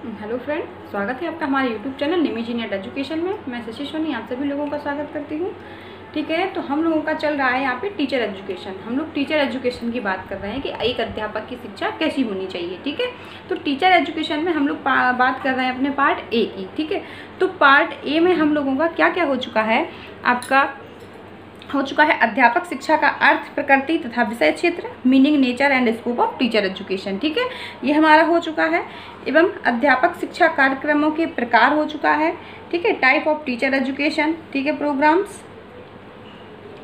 Hello friend, स्वागत है आपका हमारे यूट्यूब चैनल निमिजी नेट एजुकेशन में। मैं शशि सोनी आप सभी लोगों का स्वागत करती हूँ। ठीक है, तो हम लोगों का चल रहा है यहाँ पे टीचर एजुकेशन। हम लोग टीचर एजुकेशन की बात कर रहे हैं कि एक अध्यापक की शिक्षा कैसी होनी चाहिए। ठीक है, तो टीचर एजुकेशन में हम लोग बात कर रहे हैं अपने पार्ट ए की। ठीक है, तो पार्ट ए में हम लोगों का क्या क्या हो चुका है, आपका हो चुका है अध्यापक शिक्षा का अर्थ, प्रकृति तथा विषय क्षेत्र, meaning, nature and scope of teacher education. ठीक है, ये हमारा हो चुका है। एवं अध्यापक शिक्षा कार्यक्रमों के प्रकार हो चुका है। ठीक है, टाइप ऑफ टीचर एजुकेशन। ठीक है, प्रोग्राम्स,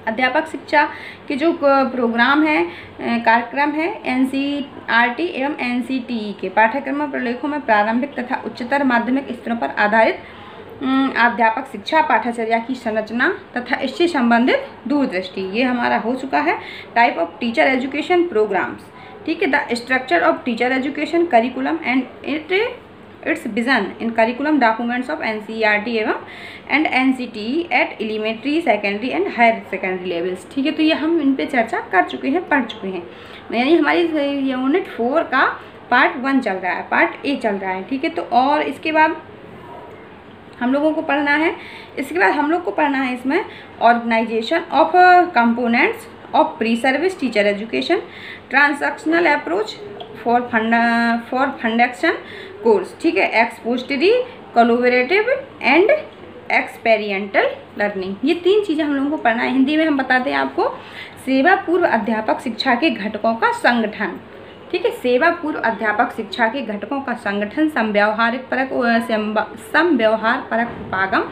अध्यापक शिक्षा के जो प्रोग्राम है, कार्यक्रम है, एनसीईआरटी एवं एनसीटीई के पाठ्यक्रम प्रलेखों में प्रारंभिक तथा उच्चतर माध्यमिक स्तरों पर आधारित अध्यापक शिक्षा पाठ्यचर्या की संरचना तथा इससे संबंधित दूरदृष्टि, ये हमारा हो चुका है। Type of teacher education programmes. ठीक है, the structure of teacher education curriculum and its vision in curriculum documents of NCERT and NCTE at elementary, secondary and higher secondary levels. ठीक है, तो ये हम इन पे चर्चा कर चुके हैं, पढ़ चुके हैं। यानी हमारी यूनिट 4 का पार्ट 1 चल रहा है, पार्ट ए चल रहा है। ठीक है, तो और इसके बाद हम लोगों को पढ़ना है, इसके बाद हम लोग को पढ़ना है इसमें organisation of components of pre service teacher education, transactional approach for foundation course. ठीक है, expository, collaborative and experimental learning, ये 3 चीज़ें हम लोगों को पढ़ना है। हिंदी में हम बताते हैं आपको सेवा पूर्व अध्यापक शिक्षा के घटकों का संगठन। ठीक है, सेवा पूर्व अध्यापक शिक्षा के घटकों का संगठन, समव्यवहार परक उपागम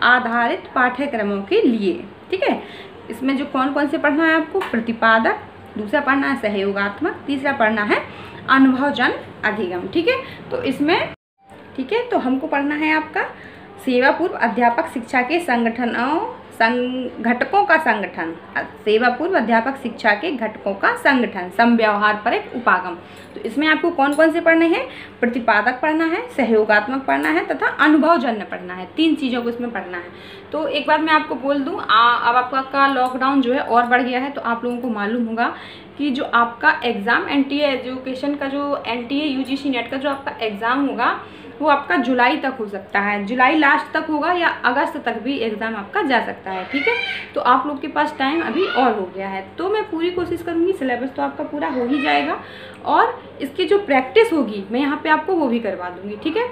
आधारित पाठ्यक्रमों के लिए। ठीक है, इसमें जो कौन कौन से पढ़ना है आपको, प्रतिपादक, दूसरा पढ़ना है सहयोगात्मक, तीसरा पढ़ना है अनुभवजन अधिगम। ठीक है, तो इसमें ठीक है, तो हमको पढ़ना है आपका सेवा पूर्व अध्यापक शिक्षा के घटकों का संगठन, सेवा पूर्व अध्यापक शिक्षा के घटकों का संगठन, समव्यवहार परक उपागम। तो इसमें आपको कौन कौन से पढ़ने हैं, प्रतिपादक पढ़ना है, सहयोगात्मक पढ़ना है तथा अनुभवजन्य पढ़ना है। 3 चीज़ों को इसमें पढ़ना है। तो एक बार मैं आपको बोल दूं, अब आपका लॉकडाउन जो है और बढ़ गया है, तो आप लोगों को मालूम होगा कि जो आपका एग्ज़ाम एनटीए एजुकेशन का, जो एनटीए यूजीसी नेट का जो आपका एग्ज़ाम होगा वो आपका जुलाई तक हो सकता है, जुलाई लास्ट तक होगा या अगस्त तक भी एग्ज़ाम आपका जा सकता है। ठीक है, तो आप लोग के पास टाइम अभी और हो गया है, तो मैं पूरी कोशिश करूँगी, सिलेबस तो आपका पूरा हो ही जाएगा और इसकी जो प्रैक्टिस होगी मैं यहाँ पे आपको वो भी करवा दूँगी। ठीक है,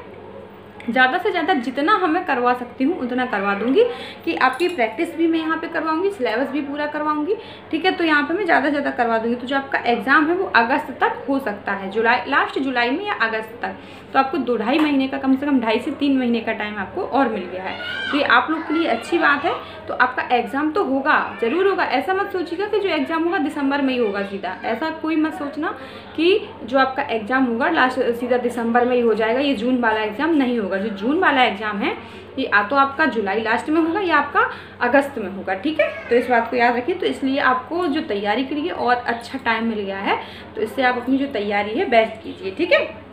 ज़्यादा से ज़्यादा जितना हमें करवा सकती हूँ उतना करवा दूँगी, कि आपकी प्रैक्टिस भी मैं यहाँ पे करवाऊँगी, सिलेबस भी पूरा करवाऊँगी। ठीक है, तो यहाँ पे मैं ज़्यादा से ज़्यादा करवा दूँगी। तो जो आपका एग्ज़ाम है वो अगस्त तक हो सकता है, लास्ट जुलाई में या अगस्त तक। तो आपको 2-2.5 महीने का, कम से कम 2.5 से 3 महीने का टाइम आपको और मिल गया है। तो ये आप लोग के लिए अच्छी बात है। तो आपका एग्ज़ाम तो होगा, ज़रूर होगा। ऐसा मत सोचिएगा कि जो एग्ज़ाम होगा दिसंबर में ही होगा सीधा, ऐसा कोई मत सोचना कि जो आपका एग्ज़ाम होगा लास्ट सीधा दिसंबर में ही हो जाएगा। ये जून वाला एग्ज़ाम नहीं होगा। जो जून वाला एग्ज़ाम है ये तो आपका जुलाई लास्ट में होगा या आपका अगस्त में होगा। ठीक है, तो इस बात को याद रखिए। तो इसलिए आपको जो तैयारी के लिए और अच्छा टाइम मिल गया है, तो इससे आप अपनी जो तैयारी है बेस्ट कीजिए। ठीक है,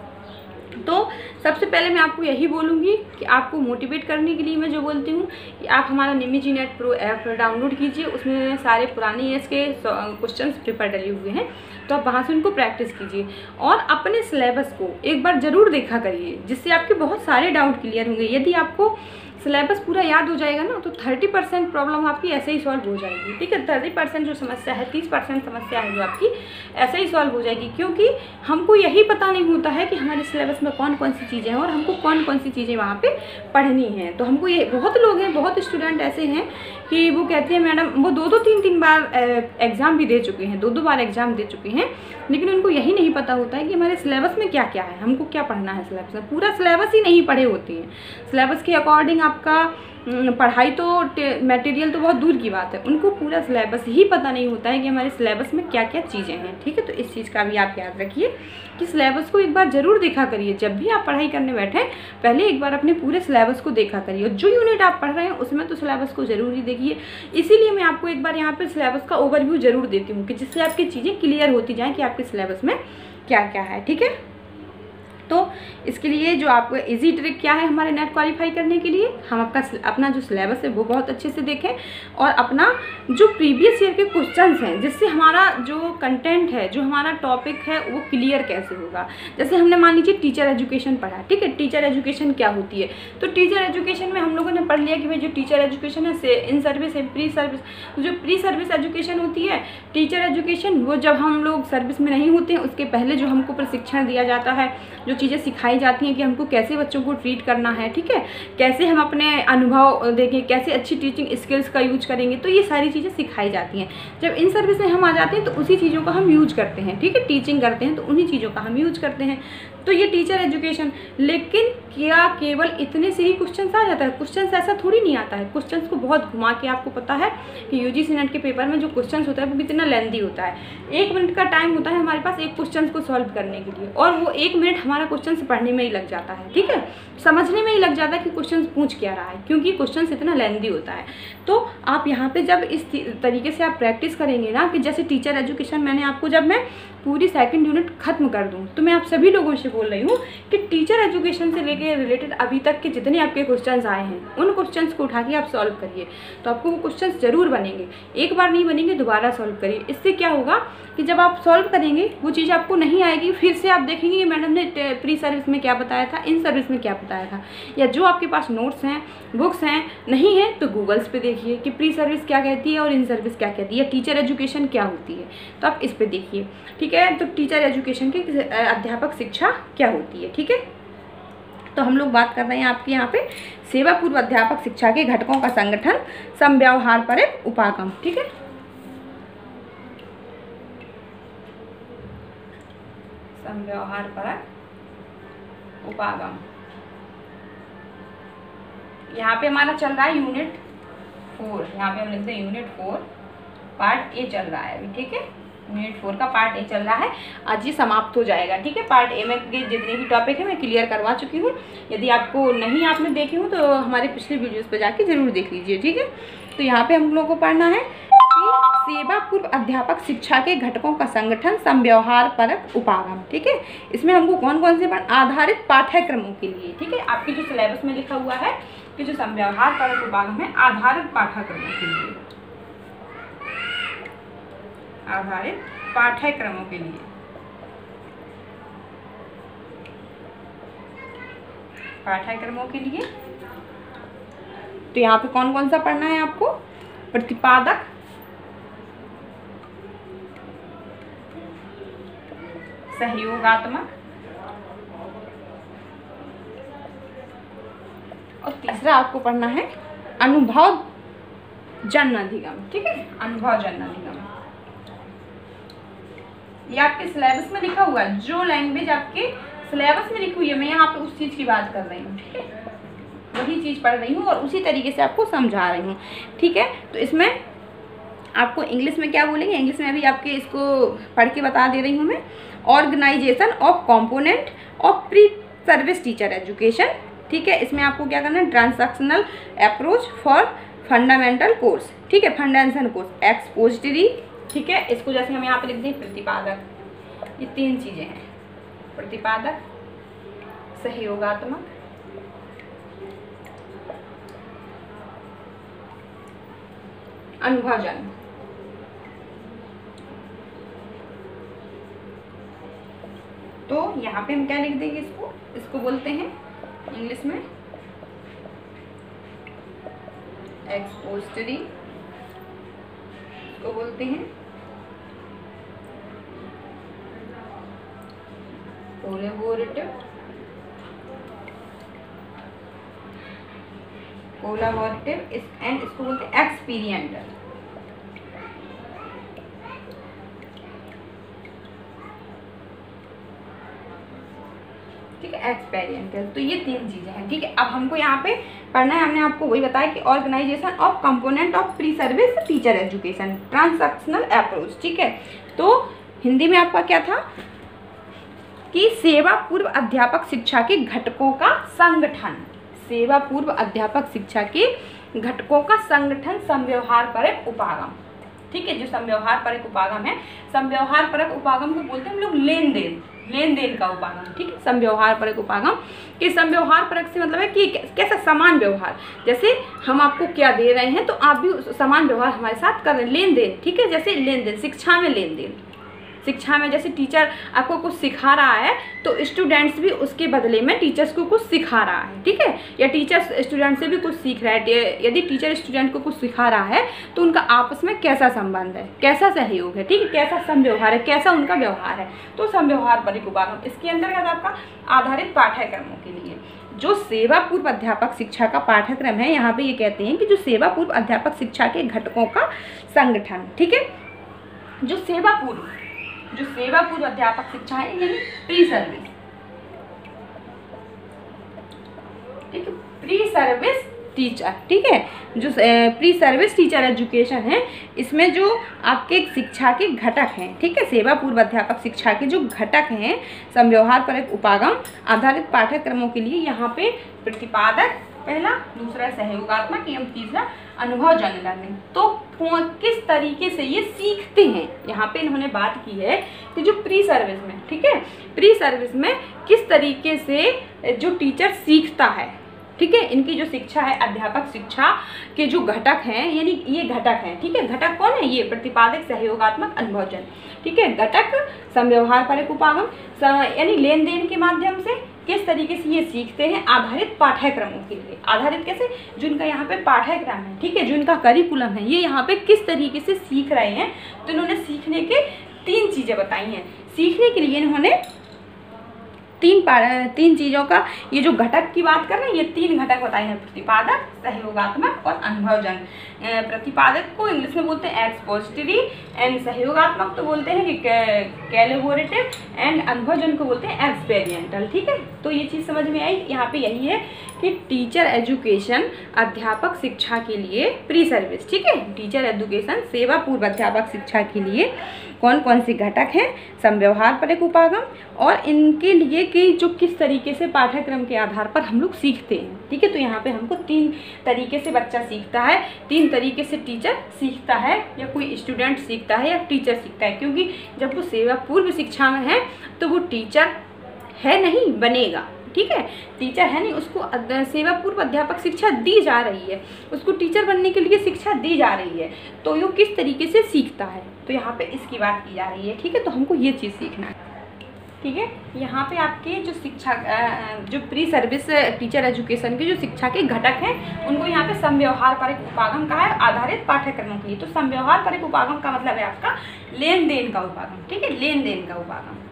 तो सबसे पहले मैं आपको यही बोलूँगी कि आपको मोटिवेट करने के लिए मैं जो बोलती हूँ कि आप हमारा निमिजी नेट प्रो ऐप डाउनलोड कीजिए। उसमें सारे पुराने ईयर्स के क्वेश्चंस पेपर डले हुए हैं, तो आप वहाँ से उनको प्रैक्टिस कीजिए और अपने सिलेबस को एक बार ज़रूर देखा करिए, जिससे आपके बहुत सारे डाउट क्लियर होंगे। यदि आपको सिलेबस पूरा याद हो जाएगा ना, तो 30% प्रॉब्लम आपकी ऐसे ही सॉल्व हो जाएगी। ठीक है, 30% जो समस्या है, 30% समस्या है जो आपकी ऐसे ही सॉल्व हो जाएगी, क्योंकि हमको यही पता नहीं होता है कि हमारे सिलेबस में कौन कौन सी चीज़ें हैं और हमको कौन कौन सी चीज़ें वहाँ पे पढ़नी हैं। तो हमको ये बहुत लोग हैं, बहुत स्टूडेंट ऐसे हैं कि वो कहते हैं मैडम, वो 2-2, 3-3 बार एग्ज़ाम भी दे चुके हैं, 2-2 बार एग्ज़ाम दे चुके हैं, लेकिन उनको यही नहीं पता होता है कि हमारे सिलेबस में क्या क्या है, हमको क्या पढ़ना है। सिलेबस में पूरा सिलेबस ही नहीं पढ़े होते हैं। सिलेबस के अकॉर्डिंग आपका पढ़ाई तो मटेरियल तो बहुत दूर की बात है, उनको पूरा सिलेबस ही पता नहीं होता है कि हमारे सिलेबस में क्या क्या चीज़ें हैं। ठीक है, तो इस चीज़ का भी आप याद रखिए कि सिलेबस को एक बार ज़रूर देखा करिए। जब भी आप पढ़ाई करने बैठे पहले एक बार अपने पूरे सिलेबस को देखा करिए, और जो यूनिट आप पढ़ रहे हैं उसमें तो सिलेबस को ज़रूर ही देखिए। इसीलिए मैं आपको एक बार यहाँ पर सिलेबस का ओवरव्यू ज़रूर देती हूँ, कि जिससे आपकी चीज़ें क्लियर होती जाएँ कि आपके सिलेबस में क्या क्या है। ठीक है, तो इसके लिए जो आपको इजी ट्रिक क्या है हमारे नेट क्वालिफाई करने के लिए, हम अपना जो सिलेबस है वो बहुत अच्छे से देखें और अपना जो प्रीवियस ईयर के क्वेश्चंस हैं, जिससे हमारा जो कंटेंट है, जो हमारा टॉपिक है वो क्लियर कैसे होगा। जैसे हमने मान लीजिए टीचर एजुकेशन पढ़ा, ठीक है, टीचर एजुकेशन क्या होती है, तो टीचर एजुकेशन में हम लोगों ने पढ़ लिया कि भाई जो टीचर एजुकेशन है इन सर्विस है, प्री सर्विस। तो जो प्री सर्विस एजुकेशन होती है टीचर एजुकेशन, वो जब हम लोग सर्विस में नहीं होते हैं उसके पहले जो हमको प्रशिक्षण दिया जाता है, जो चीज़ें सिखाई जाती हैं कि हमको कैसे बच्चों को ट्रीट करना है, ठीक है, कैसे हम अपने अनुभव देखें, कैसे अच्छी टीचिंग स्किल्स का यूज करेंगे, तो ये सारी चीज़ें सिखाई जाती हैं। जब इन सर्विस में हम आ जाते हैं तो उसी चीज़ों का हम यूज करते हैं, ठीक है, टीचिंग करते हैं तो उन्हीं चीज़ों का हम यूज करते हैं। तो ये टीचर एजुकेशन, लेकिन क्या केवल इतने से ही क्वेश्चंस आ जाता है? क्वेश्चंस ऐसा थोड़ी नहीं आता है, क्वेश्चंस को बहुत घुमा के, आपको पता है कि यूजीसी नेट के पेपर में जो क्वेश्चंस होता है वो कितना लेंथी होता है। 1 मिनट का टाइम होता है हमारे पास एक क्वेश्चन को सॉल्व करने के लिए, और वो 1 मिनट हमारा क्वेश्चन पढ़ने में ही लग जाता है, ठीक है, समझने में ही लग जाता है कि क्वेश्चन पूछ क्या रहा है, क्योंकि क्वेश्चन इतना लेंथी होता है। तो आप यहाँ पे जब इस तरीके से आप प्रैक्टिस करेंगे ना, कि जैसे टीचर एजुकेशन मैंने आपको, जब मैं पूरी सेकंड यूनिट खत्म कर दूं तो मैं आप सभी लोगों से बोल रही हूँ कि टीचर एजुकेशन से लेके रिलेटेड अभी तक के जितने आपके क्वेश्चंस आए हैं उन क्वेश्चंस को उठा के आप सॉल्व करिए, तो आपको वो क्वेश्चंस जरूर बनेंगे। एक बार नहीं बनेंगे, दोबारा सॉल्व करिए। इससे क्या होगा कि जब आप सॉल्व करेंगे वो चीज़ आपको नहीं आएगी, फिर से आप देखेंगे कि मैडम ने प्री सर्विस में क्या बताया था, इन सर्विस में क्या बताया था, या जो आपके पास नोट्स हैं, बुक्स हैं, नहीं है तो गूगल्स पे देखिए कि प्री सर्विस क्या कहती है और इन सर्विस क्या कहती है, टीचर एजुकेशन क्या होती है, तो आप इस पे देखिए, ठीक है। तो टीचर एजुकेशन की अध्यापक शिक्षा क्या होती है, ठीक है। तो हम लोग बात कर रहे हैं आपके यहाँ पे सेवा पूर्व अध्यापक शिक्षा के घटकों का संगठन, समव्यवहार परक उपागम, ठीक है। समव्यवहार परक उपागम, यहाँ पे हमारा चल रहा है यूनिट 4, यहाँ पे हम लिखते हैं यूनिट 4 पार्ट ए चल रहा है अभी, ठीक है। यूनिट 4 का पार्ट ए चल रहा है, आज ये समाप्त हो जाएगा, ठीक है। पार्ट ए में जितने भी टॉपिक है मैं क्लियर करवा चुकी हूँ। यदि आपको नहीं आपने देखे हो तो हमारे पिछले वीडियोस पे जाके जरूर देख लीजिए, ठीक है। तो यहाँ पे हम लोगों को पढ़ना है कि सेवा पूर्व अध्यापक शिक्षा के घटकों का संगठन, समव्यवहार परक उपागम, ठीक है। इसमें हमको कौन कौन से आधारित पाठ्यक्रमों के लिए, ठीक है, आपके जो सिलेबस में लिखा हुआ है कि जो समव्यवहार परक उपागम है आधारित पाठ्यक्रमों के लिए, आधारित पाठ्यक्रमों के लिए, पाठ्यक्रमों के लिए। तो यहाँ पे कौन कौन सा पढ़ना है आपको? प्रतिपादक, सहयोगात्मक, और तीसरा आपको पढ़ना है अनुभव जन्य अधिगम, ठीक है, अनुभव जन्य अधिगम। ये आपके सिलेबस में लिखा हुआ है, जो लैंग्वेज आपके सिलेबस में लिखी हुई है, मैं यहाँ पे उस चीज की बात कर रही हूँ, ठीक है, वही चीज पढ़ रही हूँ और उसी तरीके से आपको समझा रही हूँ, ठीक है। तो इसमें आपको इंग्लिश में क्या बोलेंगे, इंग्लिश में अभी आपके इसको पढ़ के बता दे रही हूँ मैं। Organisation of component of pre service teacher education, ठीक है। इसमें आपको क्या करना है, transactional approach for fundamental course, ठीक है, फंडामेंटल कोर्स, एक्सपोजिटरी, ठीक है। इसको जैसे हम यहाँ पे लिख दें प्रतिपादक, ये 3 चीजें हैं, प्रतिपादक, सहयोगात्मक, अनुभवजन्य। तो यहाँ पे हम क्या लिख देंगे, इसको बोलते हैं इंग्लिश में एक्सपोजिटरी, इसको बोलते हैं कोलैबोरेटिव, एंड इसको बोलते हैं एक्सपीरियंटल, ठीक है, एक्सपेरिमेंटल। तो ये 3 चीजें हैं, ठीक है। अब हमको यहाँ पे पढ़ना है, हमने आपको वही बताया कि organisation of component of pre service teacher education, transactional approach, ठीक है। तो हिंदी में आपका क्या था कि सेवा पूर्व अध्यापक शिक्षा के घटकों का संगठन, सेवा पूर्व अध्यापक शिक्षा के घटकों का संगठन, समव्यवहार परक उपागम, ठीक है। जो समव्यवहार परक उपागम है, समव्यवहार परक उपागम को बोलते हैं हम लोग लेन देन, लेन देन का उपागम, ठीक है, समव्यवहार परक उपागम। कि समव्यवहार परक से मतलब है कि कैसा समान व्यवहार, जैसे हम आपको क्या दे रहे हैं तो आप भी समान व्यवहार हमारे साथ कर रहे हैं, लेन देन, ठीक है। जैसे लेन देन, शिक्षा में लेन देन, शिक्षा में जैसे टीचर आपको कुछ सिखा रहा है तो स्टूडेंट्स भी उसके बदले में टीचर्स को कुछ सिखा रहा है, ठीक है, या टीचर स्टूडेंट से भी कुछ सीख रहा है। यदि टीचर स्टूडेंट को कुछ सिखा रहा है तो उनका आपस में कैसा संबंध है, कैसा सहयोग है, ठीक है, कैसा समव्यवहार है, कैसा उनका व्यवहार है, तो समव्यवहार परक उपागम। इसके अंतर्गत आपका आधारित पाठ्यक्रमों के लिए जो सेवा पूर्व अध्यापक शिक्षा का पाठ्यक्रम है, यहाँ पे ये कहते हैं कि जो सेवा पूर्व अध्यापक शिक्षा के घटकों का संगठन, ठीक है, जो सेवा पूर्व अध्यापक शिक्षा है यानी प्री सर्विस, ठीक है, प्री सर्विस टीचर, ठीक है, जो प्री सर्विस टीचर एजुकेशन है, इसमें जो आपके शिक्षा के घटक हैं, ठीक है, सेवा पूर्व अध्यापक शिक्षा के जो घटक हैं समव्यवहार परक उपागम आधारित पाठ्यक्रमों के लिए यहाँ पे प्रतिपादक पहला, दूसरा सहयोगात्मक एवं तीसरा अनुभवजन्य लर्निंग। तो किस तरीके से ये सीखते हैं, यहाँ पे इन्होंने बात की है कि जो प्री सर्विस में, ठीक है, प्री सर्विस में किस तरीके से जो टीचर सीखता है, ठीक है, इनकी जो शिक्षा है अध्यापक शिक्षा के जो घटक हैं, यानी ये घटक हैं, ठीक है, घटक कौन है, ये प्रतिपादक सहयोगात्मक अनुभवजन्य, ठीक है, घटक समव्यवहार परक उपागम यानी लेन देन के माध्यम से किस तरीके से ये सीखते हैं आधारित पाठ्यक्रमों के लिए। आधारित कैसे, जो इनका यहाँ पे पाठ्यक्रम है, ठीक है, जो इनका करिकुलम है, ये यहाँ पे किस तरीके से सीख रहे हैं, तो इन्होंने सीखने के 3 चीज़ें बताई हैं। सीखने के लिए इन्होंने तीन चीज़ों का, ये जो घटक की बात कर रहे हैं, ये 3 घटक बताए हैं, प्रतिपादक, सहयोगात्मक और अनुभवजन्य। प्रतिपादक को इंग्लिश में बोलते हैं एक्सपोजिटरी एंड सहयोगात्मक तो बोलते हैं कि कैलिबोरेटिव एंड अनुभवजन्य को बोलते हैं एक्सपेरिमेंटल, ठीक है। तो ये चीज़ समझ में आई, यहाँ पे यही है कि टीचर एजुकेशन अध्यापक शिक्षा के लिए प्री सर्विस, ठीक है, टीचर एजुकेशन सेवा पूर्व अध्यापक शिक्षा के लिए कौन कौन से घटक हैं समव्यवहार परक उपागम, और इनके लिए कि जो किस तरीके से पाठ्यक्रम के आधार पर हम लोग सीखते हैं, ठीक है। तो यहाँ पे हमको 3 तरीके से बच्चा सीखता है, 3 तरीके से टीचर सीखता है, या कोई स्टूडेंट सीखता है या टीचर सीखता है, क्योंकि जब वो सेवा पूर्व शिक्षा में है तो वो टीचर है नहीं, बनेगा, ठीक है, टीचर है नहीं, उसको सेवा पूर्व अध्यापक शिक्षा दी जा रही है, उसको टीचर बनने के लिए शिक्षा दी जा रही है, तो वो किस तरीके से सीखता है, तो यहाँ पे इसकी बात की जा रही है, ठीक है। तो हमको ये चीज़ सीखना है, ठीक है। यहाँ पे आपके जो शिक्षा जो प्री सर्विस टीचर एजुकेशन के जो शिक्षा के घटक हैं उनको यहाँ पे समव्यवहार परक उपागम का है आधारित पाठ्यक्रमों के लिए। तो समव्यवहार परक उपागम का मतलब है आपका लेन देन का उपागम, ठीक है, लेन देन का उपागम,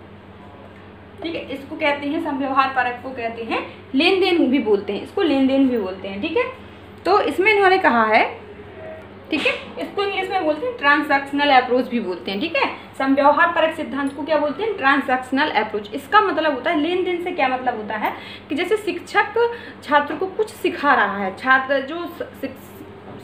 ठीक है, इसको कहते हैं समव्यवहार परक को कहते हैं लेन देन भी बोलते हैं, इसको लेन देन भी बोलते हैं, ठीक है। तो इसमें इन्होंने कहा है, ठीक है, इसको इंग्लिश में बोलते हैं ट्रांसैक्शनल अप्रोच भी बोलते हैं, ठीक है। समव्यवहार परक सिद्धांत को क्या बोलते हैं, ट्रांसैक्शनल अप्रोच। इसका मतलब होता है लेन देन से क्या मतलब होता है कि जैसे शिक्षक छात्र को कुछ सिखा रहा है,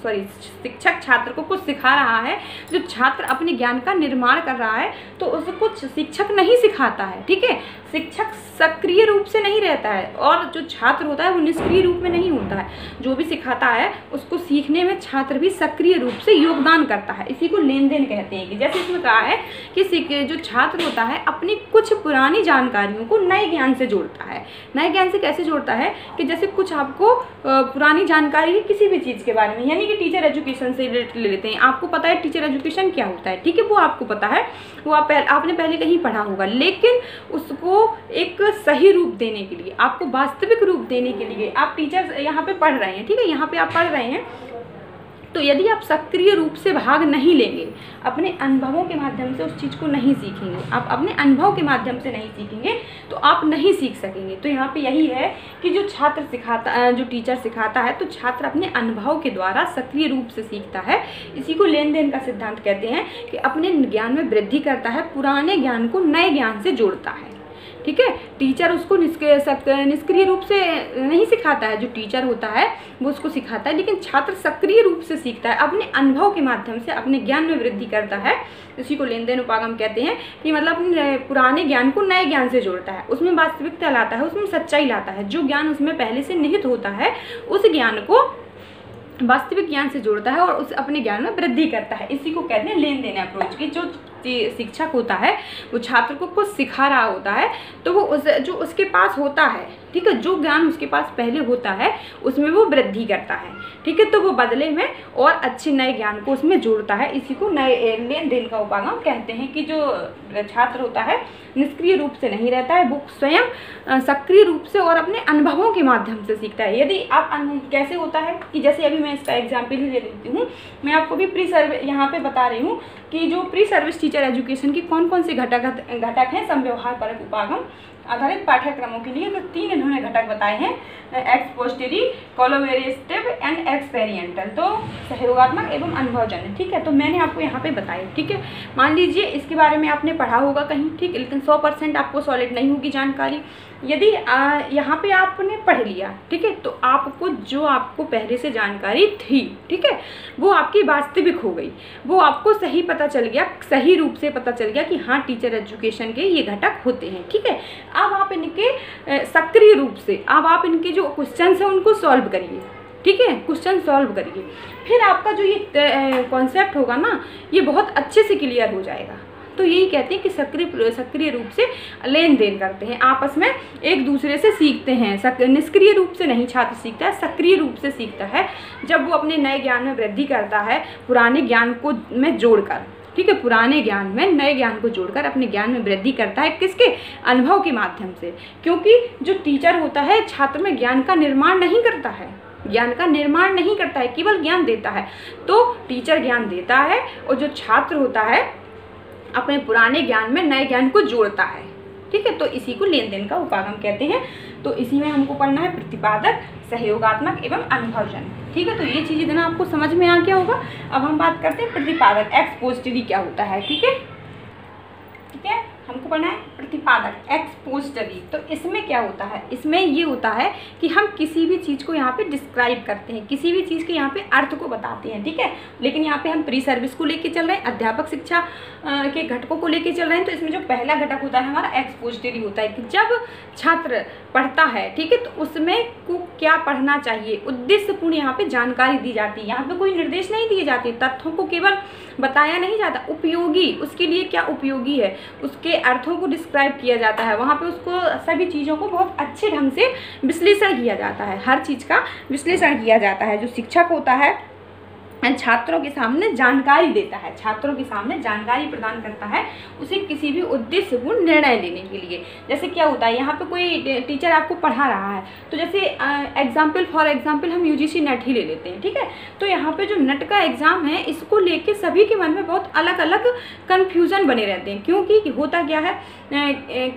शिक्षक छात्र को कुछ सिखा रहा है, जो छात्र अपने ज्ञान का निर्माण कर रहा है तो उसे कुछ शिक्षक नहीं सिखाता है, ठीक है, शिक्षक सक्रिय रूप से नहीं रहता है और जो छात्र होता है वो निष्क्रिय रूप में नहीं होता है, जो भी सिखाता है उसको सीखने में छात्र भी सक्रिय रूप से योगदान करता है, इसी को लेन देन कहते हैं। कि जैसे इसमें कहा है कि जो छात्र होता है अपनी कुछ पुरानी जानकारियों को नए ज्ञान से जोड़ता है। नए ज्ञान से कैसे जोड़ता है कि जैसे कुछ आपको पुरानी जानकारी है किसी भी चीज़ के बारे में, यानी कि टीचर एजुकेशन से रिलेटेड ले लेते हैं, आपको पता है टीचर एजुकेशन क्या होता है, ठीक है, वो आपको पता है, वो आपने पहले कहीं पढ़ा होगा, लेकिन उसको एक सही रूप देने के लिए, आपको वास्तविक रूप देने के लिए आप टीचर यहाँ पे पढ़ रहे हैं, ठीक है, यहाँ पे आप पढ़ रहे हैं, तो यदि आप सक्रिय रूप से भाग नहीं लेंगे, अपने अनुभवों के माध्यम से उस चीज़ को नहीं सीखेंगे, आप अपने अनुभव के माध्यम से नहीं सीखेंगे तो आप नहीं सीख सकेंगे। तो यहाँ पे यही है कि जो टीचर सिखाता है तो छात्र अपने अनुभव के द्वारा सक्रिय रूप से सीखता है। इसी को लेन देन का सिद्धांत कहते हैं कि अपने ज्ञान में वृद्धि करता है, पुराने ज्ञान को नए ज्ञान से जोड़ता है, ठीक है। टीचर उसको निष्क्रिय रूप से नहीं सिखाता है, जो टीचर होता है वो उसको सिखाता है, लेकिन छात्र सक्रिय रूप से सीखता है, अपने अनुभव के माध्यम से अपने ज्ञान में वृद्धि करता है। इसी को लेन देन उपागम कहते हैं कि मतलब अपने पुराने ज्ञान को नए ज्ञान से जोड़ता है, उसमें वास्तविकता लाता है, उसमें सच्चाई लाता है, जो ज्ञान उसमें पहले से निहित होता है उस ज्ञान को वास्तविक ज्ञान से जोड़ता है और उस अपने ज्ञान में वृद्धि करता है। इसी को कहते हैं लेन देन अप्रोच की। जो शिक्षक होता है वो छात्र को कुछ सिखा रहा होता है, तो वो जो उसके पास होता है, ठीक है, जो ज्ञान उसके पास पहले होता है उसमें वो वृद्धि करता है, ठीक है, तो वो बदले में और अच्छे नए ज्ञान को उसमें जोड़ता है। इसी को नए लेन देन का उपागम कहते हैं कि जो छात्र होता है निष्क्रिय रूप से नहीं रहता है, वो स्वयं सक्रिय रूप से और अपने अनुभवों के माध्यम से सीखता है। यदि आप कैसे होता है कि जैसे अभी मैं इसका एग्जाम्पल ही ले लेती हूँ, मैं आपको भी प्री सर्विस यहाँ पे बता रही हूँ कि जो प्री सर्विस टीचर एजुकेशन की कौन कौन से घटक हैं संव्यवहार परक उपागम आधारित पाठ्यक्रमों के लिए, तो 3 इन्होंने घटक बताए हैं, एक्सपोजिटरी, कोलैबोरेटिव एंड एक्सपेरिमेंटल, तो सहयोगात्मक एवं अनुभवजन्य, ठीक है। तो मैंने आपको यहाँ पे बताया, ठीक है। मान लीजिए इसके बारे में आपने पढ़ा होगा कहीं, ठीक, लेकिन 100% आपको सॉलिड नहीं होगी जानकारी। यदि यहाँ पे आपने पढ़ लिया, ठीक है, तो आपको जो आपको पहले से जानकारी थी, ठीक है, वो आपकी वास्तविक हो गई, वो आपको सही पता चल गया, सही रूप से पता चल गया कि हाँ टीचर एजुकेशन के ये घटक होते हैं, ठीक है। अब आप इनके सक्रिय रूप से अब आप इनके जो क्वेश्चन हैं उनको सॉल्व करिए, ठीक है, क्वेश्चन सॉल्व करिए, फिर आपका जो ये कॉन्सेप्ट होगा ना ये बहुत अच्छे से क्लियर हो जाएगा। तो यही कहते हैं कि सक्रिय रूप से लेन देन करते हैं, आपस में एक दूसरे से सीखते हैं। निष्क्रिय रूप से नहीं छात्र सीखता है, सक्रिय रूप से सीखता है जब वो अपने नए ज्ञान में वृद्धि करता है, पुराने ज्ञान को में जोड़कर, ठीक है, पुराने ज्ञान में नए ज्ञान को जोड़कर अपने ज्ञान में वृद्धि करता है। किसके? अनुभव के माध्यम से, क्योंकि जो टीचर होता है छात्र में ज्ञान का निर्माण नहीं करता है, ज्ञान का निर्माण नहीं करता है, केवल ज्ञान देता है। तो टीचर ज्ञान देता है और जो छात्र होता है अपने पुराने ज्ञान में नए ज्ञान को जोड़ता है, ठीक है। तो इसी को लेन देन का उपागम कहते हैं। तो इसी में हमको पढ़ना है प्रतिपादक, सहयोगात्मक एवं अनुभवजन्य, ठीक है। तो ये चीज़ें देना आपको समझ में आ गया होगा। अब हम बात करते हैं प्रतिपादक, एक्सपोजिटरी क्या होता है, ठीक है, ठीक है। हमको पढ़ना है प्रतिपादक, एक्सपोजिटरी। तो इसमें क्या होता है? इसमें ये होता है कि हम किसी भी चीज़ को यहाँ पे डिस्क्राइब करते हैं, किसी भी चीज़ के यहाँ पे अर्थ को बताते हैं, ठीक है। लेकिन यहाँ पे हम प्री सर्विस को लेके चल रहे हैं, अध्यापक शिक्षा के घटकों को लेके चल रहे हैं। तो इसमें जो पहला घटक होता है हमारा एक्सपोजिटरी होता है कि जब छात्र पढ़ता है, ठीक है, तो उसमें को क्या पढ़ना चाहिए, उद्देश्यपूर्ण यहाँ पे जानकारी दी जाती है। यहाँ पे कोई निर्देश नहीं दिए जाते, तथ्यों को केवल बताया नहीं जाता, उपयोगी, उसके लिए क्या उपयोगी है उसके अर्थों को डिस्क्राइब किया जाता है। वहाँ पे उसको सभी चीज़ों को बहुत अच्छे ढंग से विश्लेषण किया जाता है, हर चीज़ का विश्लेषण किया जाता है। जो शिक्षक होता है छात्रों के सामने जानकारी देता है, छात्रों के सामने जानकारी प्रदान करता है उसे किसी भी उद्देश्यपूर्ण निर्णय लेने के लिए। जैसे क्या होता है, यहाँ पे कोई टीचर आपको पढ़ा रहा है, तो जैसे फॉर एग्जांपल हम यूजीसी नेट ही ले लेते हैं, ठीक है। तो यहाँ पे जो नेट का एग्ज़ाम है इसको लेके सभी के मन में बहुत अलग अलग कन्फ्यूज़न बने रहते हैं, क्योंकि होता क्या है,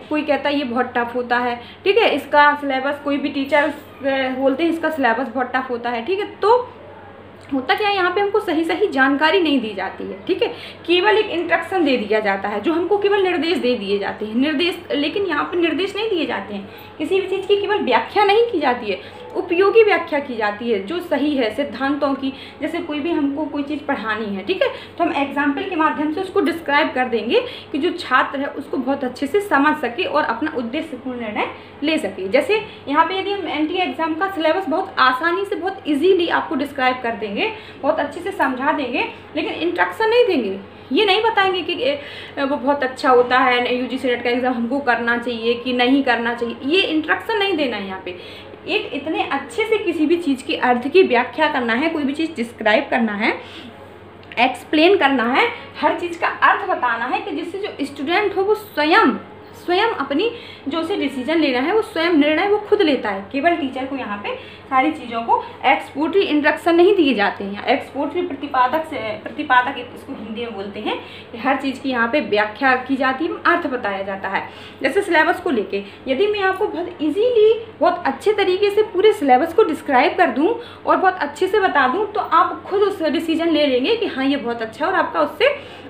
कोई कहता है ये बहुत टफ होता है, ठीक है, इसका सिलेबस, कोई भी टीचर बोलते हैं इसका सिलेबस बहुत टफ होता है, ठीक है। तो होता क्या है, यहाँ पे हमको सही सही जानकारी नहीं दी जाती है, ठीक है, केवल एक इंस्ट्रक्शन दे दिया जाता है, जो हमको केवल निर्देश दे दिए जाते हैं, निर्देश, लेकिन यहाँ पे निर्देश नहीं दिए जाते हैं, किसी भी चीज़ की केवल व्याख्या नहीं की जाती है, उपयोगी व्याख्या की जाती है जो सही है सिद्धांतों की। जैसे कोई भी हमको कोई चीज़ पढ़ानी है, ठीक है, तो हम एग्जाम्पल के माध्यम से उसको डिस्क्राइब कर देंगे कि जो छात्र है उसको बहुत अच्छे से समझ सके और अपना उद्देश्यपूर्ण निर्णय ले सके। जैसे यहाँ पे यदि हम एनटीए एग्जाम का सिलेबस बहुत आसानी से, बहुत इजीली आपको डिस्क्राइब कर देंगे, बहुत अच्छे से समझा देंगे, लेकिन इंस्ट्रक्शन नहीं देंगे, ये नहीं बताएंगे कि वो बहुत अच्छा होता है, यूजीसी नेट का एग्ज़ाम हमको करना चाहिए कि नहीं करना चाहिए, ये इंस्ट्रक्शन नहीं देना है। यहाँ पे एक इतने अच्छे से किसी भी चीज़ की अर्थ की व्याख्या करना है, कोई भी चीज़ डिस्क्राइब करना है, एक्सप्लेन करना है, हर चीज़ का अर्थ बताना है कि जिससे जो स्टूडेंट हो वो स्वयं अपनी जो उसे डिसीजन लेना है वो स्वयं निर्णय वो खुद लेता है। केवल टीचर को यहाँ पे सारी चीज़ों को एक्सपोजिटरी इंस्ट्रक्शन नहीं दिए जाते हैं। एक्सपोजिटरी प्रतिपादक इसको हिंदी में बोलते हैं कि हर चीज़ की यहाँ पे व्याख्या की जाती है, अर्थ बताया जाता है। जैसे सिलेबस को लेके यदि मैं आपको बहुत ईजीली, बहुत अच्छे तरीके से पूरे सिलेबस को डिस्क्राइब कर दूँ और बहुत अच्छे से बता दूँ, तो आप खुद उस डिसीजन ले लेंगे कि हाँ ये बहुत अच्छा है, और आपका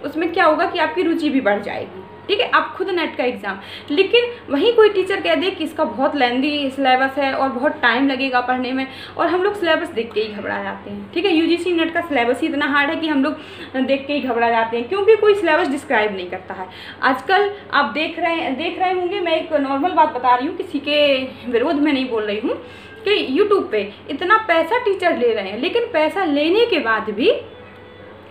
उसमें क्या होगा कि आपकी रुचि भी बढ़ जाएगी, ठीक है। आप खुद नेट का एग्ज़ाम, लेकिन वहीं कोई टीचर कह दे कि इसका बहुत लेंदी सिलेबस है और बहुत टाइम लगेगा पढ़ने में, और हम लोग सिलेबस देख के ही घबरा जाते हैं, ठीक है। यूजीसी नेट का सिलेबस ही इतना हार्ड है कि हम लोग देख के ही घबरा जाते हैं, क्योंकि कोई सिलेबस डिस्क्राइब नहीं करता है। आजकल आप देख रहे होंगे, मैं एक नॉर्मल बात बता रही हूँ, किसी के विरोध में नहीं बोल रही हूँ, कि यूट्यूब पे इतना पैसा टीचर ले रहे हैं, लेकिन पैसा लेने के बाद भी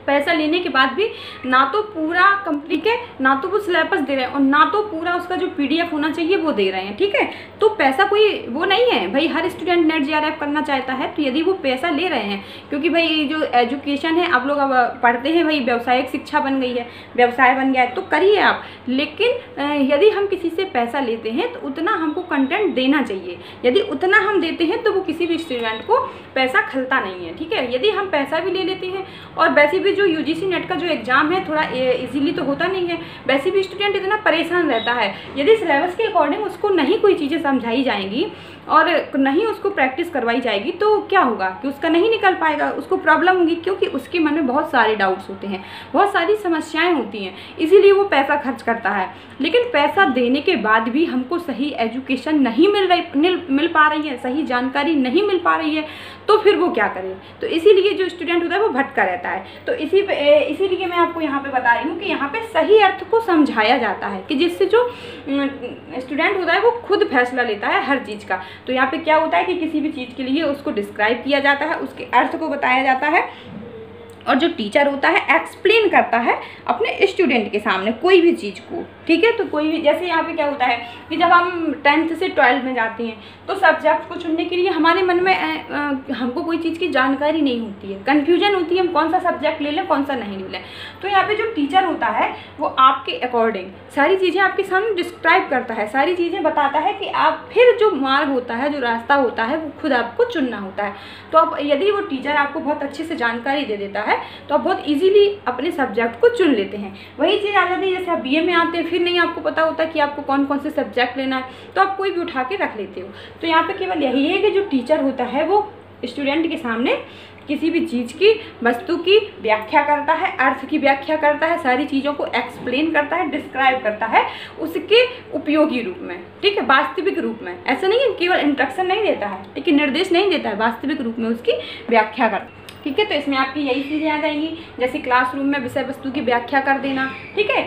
पैसा लेने के बाद भी ना तो पूरा कंप्लीट है, ना तो वो सिलेबस दे रहे हैं और ना तो पूरा उसका जो पीडीएफ होना चाहिए वो दे रहे हैं। ठीक है, तो पैसा कोई वो नहीं है भाई, हर स्टूडेंट नेट जेआरएफ करना चाहता है, तो यदि वो पैसा ले रहे हैं, क्योंकि भाई जो एजुकेशन है आप लोग अब पढ़ते हैं भाई, व्यावसायिक शिक्षा बन गई है, व्यवसाय बन गया है, तो करिए आप, लेकिन यदि हम किसी से पैसा लेते हैं तो उतना हमको कंटेंट देना चाहिए। यदि उतना हम देते हैं तो वो किसी भी स्टूडेंट को पैसा खलता नहीं है। ठीक है, यदि हम पैसा भी ले लेते हैं और वैसे भी जो यूजीसी नेट का जो एग्ज़ाम है थोड़ा इजीली तो होता नहीं है, वैसे भी स्टूडेंट इतना परेशान रहता है, यदि सिलेबस के अकॉर्डिंग उसको नहीं कोई चीज़ें समझाई जाएंगी और नहीं उसको प्रैक्टिस करवाई जाएगी तो क्या होगा कि उसका नहीं निकल पाएगा, उसको प्रॉब्लम होगी, क्योंकि उसके मन में बहुत सारे डाउट्स होते हैं, बहुत सारी समस्याएं होती हैं, इसीलिए वो पैसा खर्च करता है। लेकिन पैसा देने के बाद भी हमको सही एजुकेशन नहीं मिल पा रही है, सही जानकारी नहीं मिल पा रही है, तो फिर वो क्या करे। तो इसीलिए जो स्टूडेंट होता है वो भटका रहता है। तो इसीलिए मैं आपको यहाँ पे बता रही हूँ कि यहाँ पे सही अर्थ को समझाया जाता है कि जिससे जो स्टूडेंट होता है वो खुद फैसला लेता है हर चीज़ का। तो यहाँ पे क्या होता है कि किसी भी चीज़ के लिए उसको डिस्क्राइब किया जाता है, उसके अर्थ को बताया जाता है, और जो टीचर होता है एक्सप्लेन करता है अपने स्टूडेंट के सामने कोई भी चीज़ को। ठीक है, तो कोई भी, जैसे यहाँ पे क्या होता है कि जब हम 10th से 12th में जाते हैं तो सब्जेक्ट को चुनने के लिए हमारे मन में हमको कोई चीज़ की जानकारी नहीं होती है, कन्फ्यूजन होती है, हम कौन सा सब्जेक्ट ले लें कौन सा नहीं ले लें। तो यहाँ पे जो टीचर होता है वो आपके अकॉर्डिंग सारी चीज़ें आपके सामने डिस्क्राइब करता है, सारी चीज़ें बताता है कि आप फिर जो मार्ग होता है, जो रास्ता होता है, वो खुद आपको चुनना होता है। तो अब यदि वो टीचर आपको बहुत अच्छे से जानकारी दे देता है तो आप बहुत इजीली अपने सब्जेक्ट को चुन लेते हैं। वही चीज़ आ जाती है जैसे आप बीए में आते हैं, फिर नहीं आपको पता होता कि आपको कौन कौन से सब्जेक्ट लेना है, तो आप कोई भी उठा के रख लेते हो। तो यहाँ पे केवल यही है कि जो टीचर होता है वो स्टूडेंट के सामने किसी भी चीज़ की, वस्तु की व्याख्या करता है, अर्थ की व्याख्या करता है, सारी चीज़ों को एक्सप्लेन करता है, डिस्क्राइब करता है उसके उपयोगी रूप में। ठीक है, वास्तविक रूप में, ऐसा नहीं है केवल इंस्ट्रक्शन नहीं देता है, ठीक है, निर्देश नहीं देता है, वास्तविक रूप में उसकी व्याख्या करता है। ठीक है, तो इसमें आपकी यही चीज़ें आ जाएंगी, जैसे क्लासरूम में विषय वस्तु की व्याख्या कर देना। ठीक है,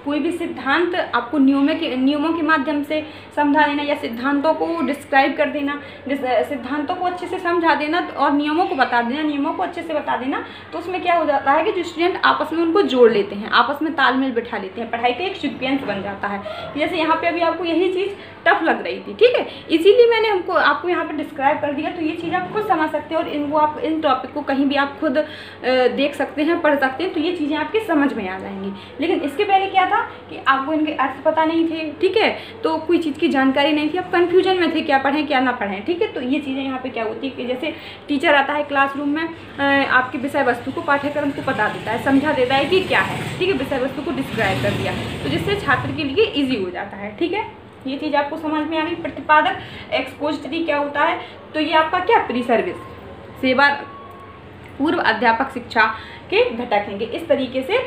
कोई भी सिद्धांत आपको नियमों के माध्यम से समझा देना, या सिद्धांतों को डिस्क्राइब कर देना, सिद्धांतों को अच्छे से समझा देना और नियमों को बता देना, नियमों को अच्छे से बता देना। तो उसमें क्या हो जाता है कि जो स्टूडेंट आपस में उनको जोड़ लेते हैं, आपस में तालमेल बिठा लेते हैं, पढ़ाई का एक सीक्वेंस बन जाता है। जैसे यहाँ पे अभी आपको यही चीज़ टफ लग रही थी, ठीक है, इसीलिए मैंने आपको यहाँ पे डिस्क्राइब कर दिया। तो ये चीज़ आप खुद समझ सकते हैं और आप इन टॉपिक को कहीं भी आप खुद देख सकते हैं, पढ़ सकते हैं, तो ये चीज़ें आपके समझ में आ जाएंगी। लेकिन इसके पहले क्या था कि आपको इनके अर्थ पता नहीं थे, ठीक है, तो कोई चीज़ की जानकारी नहीं थी, आप कन्फ्यूजन में थे क्या पढ़ें क्या ना पढ़ें। ठीक है, तो ये चीज़ें यहाँ पे क्या होती है कि जैसे टीचर आता है क्लासरूम में, आपके विषय वस्तु को, पाठ्यक्रम को बता देता है, समझा देता है कि क्या है, ठीक है, विषय वस्तु को डिस्क्राइब कर दिया, तो जिससे छात्र के लिए ईजी हो जाता है। ठीक है, ये चीज़ आपको समझ में आ गई। प्रतिपादक एक्सपोजिटरी क्या होता है, तो ये आपका क्या प्री सर्विस सेवा पूर्व अध्यापक शिक्षा के घटक हैं। इस तरीके से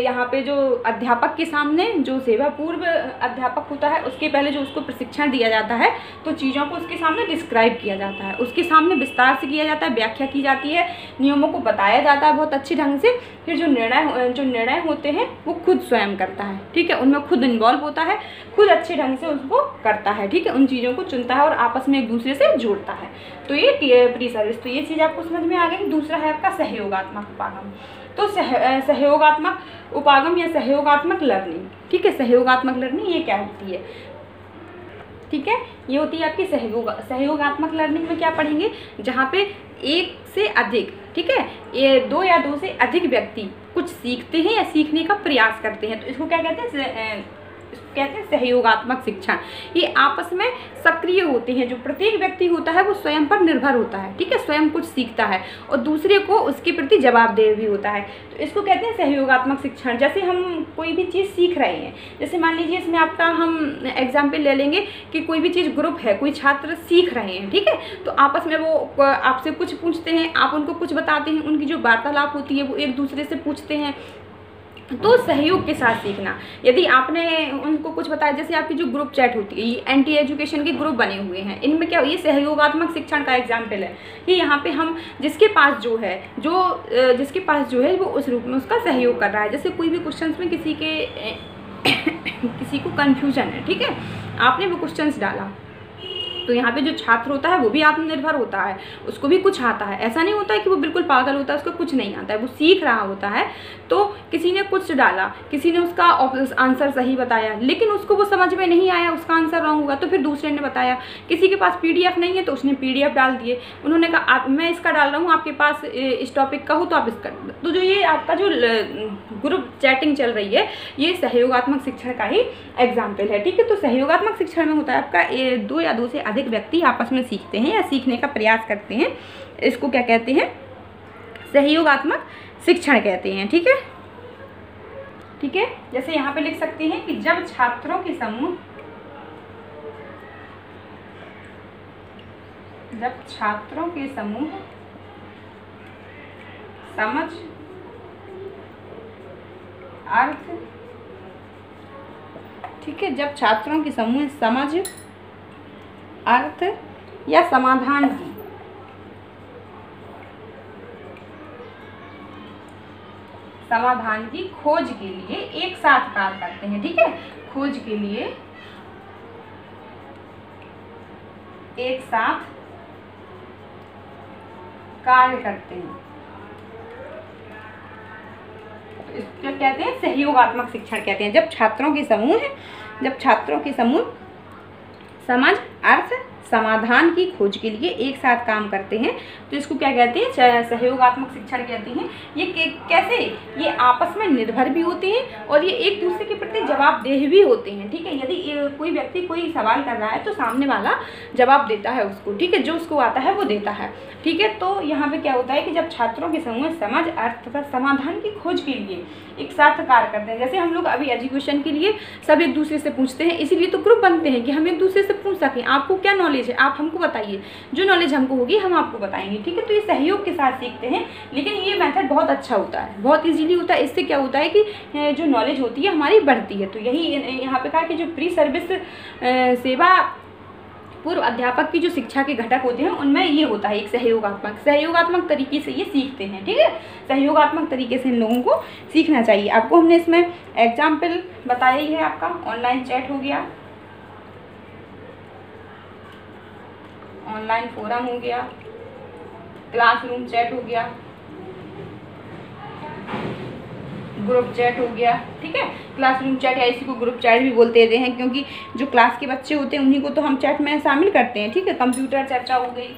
यहाँ पे जो अध्यापक के सामने जो सेवा पूर्व अध्यापक होता है उसके पहले जो उसको प्रशिक्षण दिया जाता है, तो चीज़ों को उसके सामने डिस्क्राइब किया जाता है, उसके सामने विस्तार से किया जाता है, व्याख्या की जाती है, नियमों को बताया जाता है बहुत अच्छे ढंग से। फिर जो निर्णय होते हैं वो खुद स्वयं करता है, ठीक है, उनमें खुद इन्वॉल्व होता है, खुद अच्छे ढंग से उसको करता है, ठीक है, उन चीज़ों को चुनता है और आपस में एक दूसरे से जोड़ता है। तो ये प्री सर्विस, तो ये चीज़ आपको समझ में आ गई। दूसरा है आपका सहयोगात्मक उपागम। तो सहयोगात्मक उपागम या सहयोगात्मक लर्निंग, ठीक है, सहयोगात्मक लर्निंग ये क्या होती है, ठीक है, ये होती है आपकी सहयोगात्मक लर्निंग में क्या पढ़ेंगे, जहाँ पे एक से अधिक, ठीक है, ये दो या दो से अधिक व्यक्ति कुछ सीखते हैं या सीखने का प्रयास करते हैं, तो इसको क्या कहते हैं सहयोगात्मक शिक्षा। ये आपस में सक्रिय होते हैं, जो प्रत्येक व्यक्ति होता है वो स्वयं पर निर्भर होता है, ठीक है, स्वयं कुछ सीखता है और दूसरे को उसके प्रति जवाबदेह भी होता है, तो इसको कहते हैं सहयोगात्मक शिक्षण। जैसे हम कोई भी चीज़ सीख रहे हैं, जैसे मान लीजिए इसमें आपका हम एग्जाम्पल ले लेंगे कि कोई भी चीज़ ग्रुप है, कोई छात्र सीख रहे हैं, ठीक है, तो आपस में वो आपसे कुछ पूछते हैं, आप उनको कुछ बताते हैं, उनकी जो वार्तालाप होती है वो एक दूसरे से पूछते हैं, तो सहयोग के साथ सीखना। यदि आपने उनको कुछ बताया, जैसे आपकी जो ग्रुप चैट होती है, ये एंटी एजुकेशन के ग्रुप बने हुए हैं, इनमें क्या, ये सहयोगात्मक शिक्षण का एग्जाम्पल है कि यहाँ पे हम जिसके पास जो है वो उस रूप में उसका सहयोग कर रहा है। जैसे कोई भी क्वेश्चंस में किसी को कन्फ्यूजन है, ठीक है, आपने वो क्वेश्चंस डाला, तो यहाँ पे जो छात्र होता है वो भी आत्मनिर्भर होता है, उसको भी कुछ आता है। ऐसा नहीं होता है कि वो बिल्कुल पागल होता है, उसको कुछ नहीं आता है, वो सीख रहा होता है। तो किसी ने कुछ डाला, किसी ने उसका आंसर सही बताया, लेकिन उसको वो समझ में नहीं आया, उसका आंसर रॉन्ग होगा, तो फिर दूसरे ने बताया। किसी के पास PDF नहीं है तो उसने PDF डाल दिए, उन्होंने कहा मैं इसका डाल रहा हूँ, आपके पास इस टॉपिक का हो तो आप इसका। तो जो ये आपका जो ग्रुप चैटिंग चल रही है, ये सहयोगात्मक शिक्षण का ही एग्जाम्पल है। ठीक है, तो सहयोगात्मक शिक्षण में होता है आपका 2 या 2 से अधिक व्यक्ति आपस में सीखते हैं या सीखने का प्रयास करते हैं। इसको क्या कहते हैं? सहयोगात्मक शिक्षण कहते हैं। ठीक है, ठीक है, जैसे यहाँ पे लिख सकते हैं कि जब छात्रों के समूह समझ, अर्थ, ठीक है, जब छात्रों के समूह समझ, अर्थ या समाधान की खोज के लिए एक साथ कार्य करते हैं। ठीक है, खोज के लिए एक साथ कार्य करते हैं, तो इसको कहते हैं सहयोगात्मक शिक्षण कहते हैं। जब छात्रों के समूह समझ, अर्थ, समाधान की खोज के लिए एक साथ काम करते हैं, तो इसको क्या कहते हैं? सहयोगात्मक शिक्षण कहते हैं। ये कैसे? ये आपस में निर्भर भी होते हैं और ये एक दूसरे के प्रति जवाबदेह भी होते हैं। ठीक है, यदि कोई व्यक्ति कोई सवाल कर रहा है तो सामने वाला जवाब देता है उसको। ठीक है, जो उसको आता है वो देता है। ठीक है, तो यहाँ पे क्या होता है कि जब छात्रों के समूह समझ, अर्थ तथा समाधान की खोज के लिए एक साथ कार्य करते हैं, जैसे हम लोग अभी एजुकेशन के लिए सब एक दूसरे से पूछते हैं, इसीलिए तो ग्रुप बनते हैं कि हम एक दूसरे से पूछ सकें, आपको क्या नॉलेज है, आप हमको बताइए, जो नॉलेज हमको होगी हम आपको बताएंगे। ठीक है, तो ये सहयोग के साथ सीखते हैं, लेकिन ये मेथड बहुत अच्छा होता है, बहुत इजीली होता है। इससे क्या होता है कि जो नॉलेज होती है हमारी बढ़ती है। तो यही यहाँ पे कहा कि जो प्री सर्विस सेवा पूर्व अध्यापक की जो शिक्षा के घटक होते हैं उनमें ये होता है एक सहयोगात्मक तरीके से ये सीखते हैं। ठीक है, सहयोगात्मक तरीके से इन लोगों को सीखना चाहिए। आपको हमने इसमें एग्जाम्पल बताया ही है, आपका ऑनलाइन चैट हो गया, ऑनलाइन फोरम हो गया, क्लासरूम चैट हो गया, ग्रुप चैट हो गया। ठीक है, क्लासरूम चैट या इसी को ग्रुप चैट भी बोलते हैं, क्योंकि जो क्लास के बच्चे होते हैं उन्हीं को तो हम चैट में शामिल करते हैं। ठीक है, कंप्यूटर चर्चा हो गई,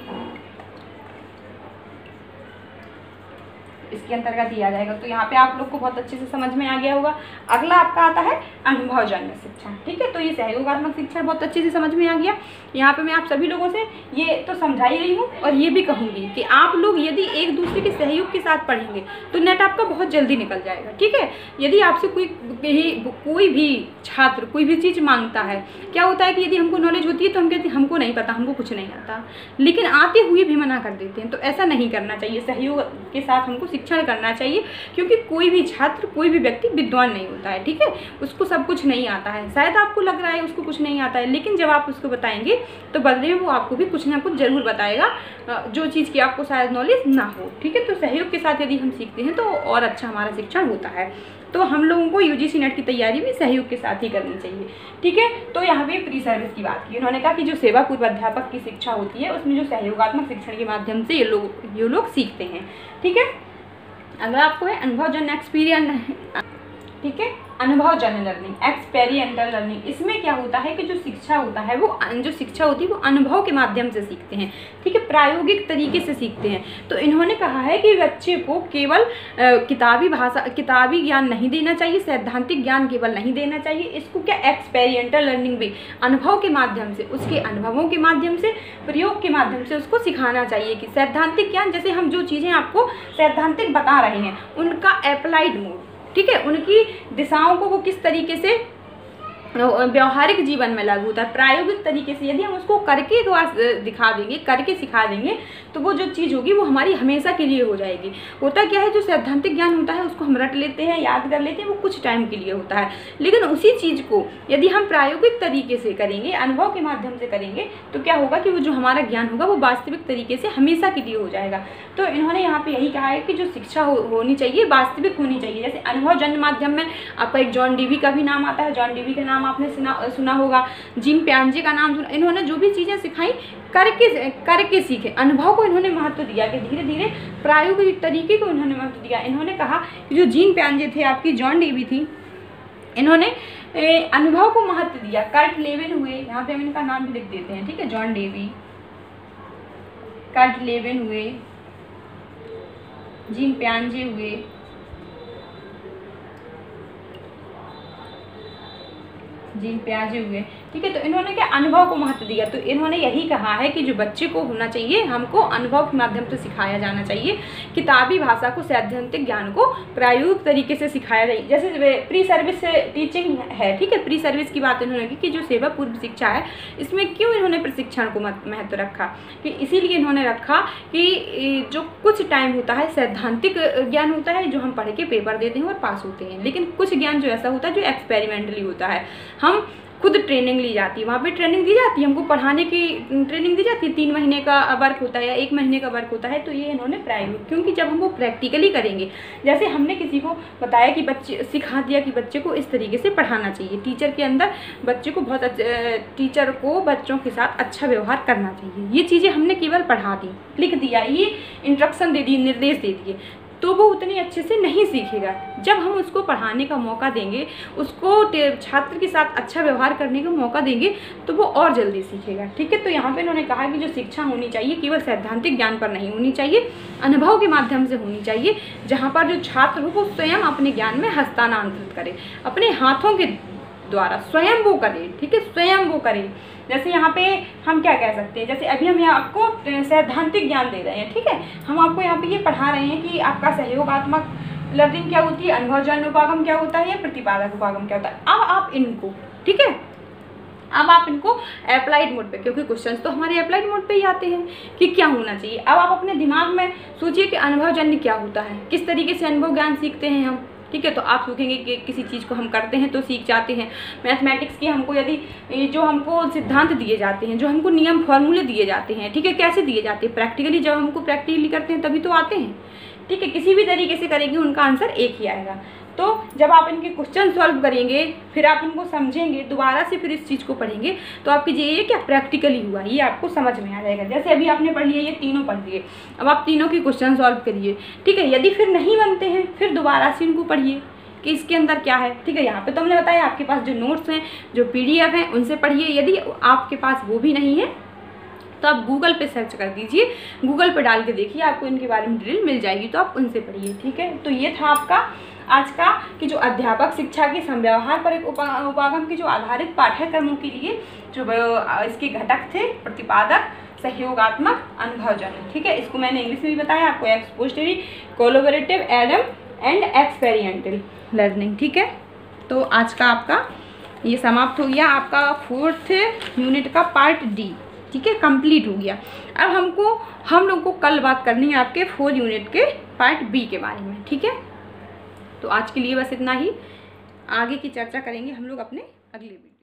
इसके अंतर्गत ही आ जाएगा। तो यहाँ पे आप लोग को बहुत अच्छे से समझ में आ गया होगा। अगला आपका आता है अनुभवजन्य शिक्षण। ठीक है, तो ये सहयोगात्मक शिक्षण बहुत अच्छे से समझ में आ गया। यहाँ पे मैं आप सभी लोगों से ये तो समझा ही रही हूँ और ये भी कहूँगी कि आप लोग यदि एक दूसरे के सहयोग के साथ पढ़ेंगे तो नेट आपका बहुत जल्दी निकल जाएगा। ठीक है, यदि आपसे कोई भी छात्र कोई भी चीज़ मांगता है, क्या होता है कि यदि हमको नॉलेज होती है तो हम कहते हैं हमको नहीं पता, हमको कुछ नहीं आता, लेकिन आते हुए भी मना कर देते हैं। तो ऐसा नहीं करना चाहिए, सहयोग के साथ हमको शिक्षण करना चाहिए, क्योंकि कोई भी छात्र कोई भी व्यक्ति विद्वान नहीं होता है। ठीक है, उसको सब कुछ नहीं आता है, शायद आपको लग रहा है उसको कुछ नहीं आता है, लेकिन जब आप उसको बताएंगे तो बदले में वो आपको भी कुछ ना कुछ जरूर बताएगा, जो चीज़ की आपको शायद नॉलेज ना हो। ठीक है, तो सहयोग के साथ यदि हम सीखते हैं तो और अच्छा हमारा शिक्षण होता है। तो हम लोगों को UGC नेट की तैयारी भी सहयोग के साथ ही करनी चाहिए। ठीक है, तो यहाँ पे प्री सर्विस की बात की, उन्होंने कहा कि जो सेवा पूर्व अध्यापक की शिक्षा होती है उसमें जो सहयोगात्मक शिक्षण के माध्यम से ये लोग सीखते हैं। ठीक है, अगला आपको है अनुभवजन्य एक्सपीरियंस। ठीक है, अनुभवजन्य लर्निंग, एक्सपेरिएंटल लर्निंग। इसमें क्या होता है कि जो शिक्षा होता है वो वो अनुभव के माध्यम से सीखते हैं। ठीक है, प्रायोगिक तरीके से सीखते हैं। तो इन्होंने कहा है कि बच्चे को केवल किताबी ज्ञान नहीं देना चाहिए, सैद्धांतिक ज्ञान केवल नहीं देना चाहिए, इसको क्या एक्सपेरिएंटल लर्निंग भी अनुभव के माध्यम से, उसके अनुभवों के माध्यम से, प्रयोग के माध्यम से उसको सिखाना चाहिए। कि सैद्धांतिक ज्ञान जैसे हम जो चीज़ें आपको सैद्धांतिक बता रहे हैं उनका अप्लाइड मोड, ठीक है, उनकी दिशाओं को वो किस तरीके से व्यवहारिक जीवन में लागू होता है, प्रायोगिक तरीके से यदि हम उसको करके एक बार दिखा देंगे, करके सिखा देंगे, तो वो जो चीज़ होगी वो हमारी हमेशा के लिए हो जाएगी। होता क्या है, जो सैद्धांतिक ज्ञान होता है उसको हम रट लेते हैं, याद कर लेते हैं, वो कुछ टाइम के लिए होता है, लेकिन उसी चीज़ को यदि हम प्रायोगिक तरीके से करेंगे, अनुभव के माध्यम से करेंगे, तो क्या होगा कि वो जो हमारा ज्ञान होगा वो वास्तविक तरीके से हमेशा के लिए हो जाएगा। तो इन्होंने यहाँ पे यही कहा है कि जो शिक्षा होनी चाहिए वास्तविक होनी चाहिए। जैसे अनुभवजन्य माध्यम में आपका एक जॉन डीवी का भी नाम आता है, जॉन डीवी के नाम नाम आपने सुना होगा, जीन पियाजे का नाम सुना। इन्होंने जो भी चीज़ें सिखाई करके सीखे, अनुभव को इन्होंने महत्व दिया कि धीरे धीरे प्रायोगिक तरीके को इन्होंने महत्व दिया। इन्होंने कहा कि जो जीन पियाजे थे, आपकी जॉन डेवी थी, इन्होंने अनुभव को महत्व दिया। कर्ट लेविन हुए, यहाँ पे हम इनका नाम भी लिख देते हैं, ठीक है, जॉन डेवी, कर्ट लेविन हुए, जीन पियाजे हुए, जीन पियाजे हुए, ठीक है। तो इन्होंने क्या अनुभव को महत्व दिया। तो इन्होंने यही कहा है कि जो बच्चे को होना चाहिए, हमको अनुभव के माध्यम से सिखाया जाना चाहिए। किताबी भाषा को, सैद्धांतिक ज्ञान को प्रायोगिक तरीके से सिखाया जाए। जैसे प्री सर्विस टीचिंग है, ठीक है, प्री सर्विस की बात इन्होंने की कि जो सेवा पूर्व शिक्षा है, इसमें क्यों इन्होंने प्रशिक्षण को महत्व रखा, कि इसीलिए इन्होंने रखा कि जो कुछ टाइम होता है सैद्धांतिक ज्ञान होता है, जो हम पढ़ के पेपर देते हैं और पास होते हैं, लेकिन कुछ ज्ञान जो ऐसा होता है जो एक्सपेरिमेंटली होता है, हम खुद ट्रेनिंग ली जाती है, वहाँ पे ट्रेनिंग दी जाती है, हमको पढ़ाने की ट्रेनिंग दी जाती है, 3 महीने का वर्क होता है या 1 महीने का वर्क होता है। तो ये इन्होंने प्रायोगिक, क्योंकि जब हम वो प्रैक्टिकली करेंगे, जैसे हमने किसी को बताया कि बच्चे, सिखा दिया कि बच्चे को इस तरीके से पढ़ाना चाहिए, टीचर के अंदर बच्चे को टीचर को बच्चों के साथ अच्छा व्यवहार करना चाहिए, ये चीज़ें हमने केवल पढ़ा दी, लिख दिया, ये इंस्ट्रक्शन दे दिए, निर्देश दे दिए, तो वो उतनी अच्छे से नहीं सीखेगा। जब हम उसको पढ़ाने का मौका देंगे, उसको छात्र के साथ अच्छा व्यवहार करने का मौका देंगे, तो वो और जल्दी सीखेगा, ठीक है। तो यहाँ पे इन्होंने कहा कि जो शिक्षा होनी चाहिए केवल सैद्धांतिक ज्ञान पर नहीं होनी चाहिए, अनुभव के माध्यम से होनी चाहिए, जहाँ पर जो छात्र हो वो स्वयं अपने ज्ञान में हस्तांतरित करे, अपने हाथों के द्वारा स्वयं वो करे, ठीक है, स्वयं वो करे। जैसे यहाँ पे हम क्या कह सकते हैं, जैसे अभी हम यहाँ आपको सैद्धांतिक ज्ञान दे रहे हैं, ठीक है, हम आपको यहाँ पे ये पढ़ा रहे हैं कि आपका सहयोगात्मक लर्निंग क्या होती है, अनुभवजन्य उपागम क्या होता है, या प्रतिपादक उपागम क्या होता है। अब आप इनको, ठीक है, अब आप इनको अप्लाइड मोड पे, क्योंकि क्वेश्चंस तो हमारे अप्लाइड मोड पे ही आते हैं कि क्या होना चाहिए। अब आप अपने दिमाग में सोचिए कि अनुभवजन्य क्या होता है, किस तरीके से अनुभव ज्ञान सीखते हैं हम, ठीक है। तो आप सोचेंगे कि किसी चीज़ को हम करते हैं तो सीख जाते हैं। मैथमेटिक्स की हमको यदि जो हमको सिद्धांत दिए जाते हैं, जो हमको नियम फॉर्मूले दिए जाते हैं, ठीक है, कैसे दिए जाते हैं, प्रैक्टिकली, जब हमको प्रैक्टिकली करते हैं तभी तो आते हैं, ठीक है। किसी भी तरीके से करेंगे उनका आंसर एक ही आएगा। तो जब आप इनके क्वेश्चन सॉल्व करेंगे, फिर आप इनको समझेंगे, दोबारा से फिर इस चीज़ को पढ़ेंगे, तो आपकी ये क्या प्रैक्टिकली हुआ, ये आपको समझ में आ जाएगा। जैसे अभी आपने पढ़ लिया, ये तीनों पढ़ लिए, अब आप तीनों के क्वेश्चन सॉल्व करिए, ठीक है। यदि फिर नहीं बनते हैं, फिर दोबारा से इनको पढ़िए कि इसके अंदर क्या है, ठीक है। यहाँ पे तो हमने बताया, आपके पास जो नोट्स हैं, जो PDF हैं, उनसे पढ़िए। यदि आपके पास वो भी नहीं है तो आप गूगल पे सर्च कर दीजिए, गूगल पे डाल के देखिए, आपको इनके बारे में डिटेल मिल जाएगी, तो आप उनसे पढ़िए, ठीक है। तो ये था आपका आज का कि जो अध्यापक शिक्षा के समव्यवहार पर एक उपागम की जो आधारित पाठ्यक्रमों के लिए जो इसके घटक थे, प्रतिपादक, सहयोगात्मक, अनुभवजन्य, ठीक है। इसको मैंने इंग्लिश में भी बताया आपको, expository, collaborative, and experimental learning, ठीक है। तो आज का आपका ये समाप्त हो गया, आपका 4th यूनिट का पार्ट D, ठीक है, कंप्लीट हो गया। अब हम लोग को कल बात करनी है आपके 4 यूनिट के पार्ट B के बारे में, ठीक है। तो आज के लिए बस इतना ही, आगे की चर्चा करेंगे हम लोग अपने अगले वीडियो।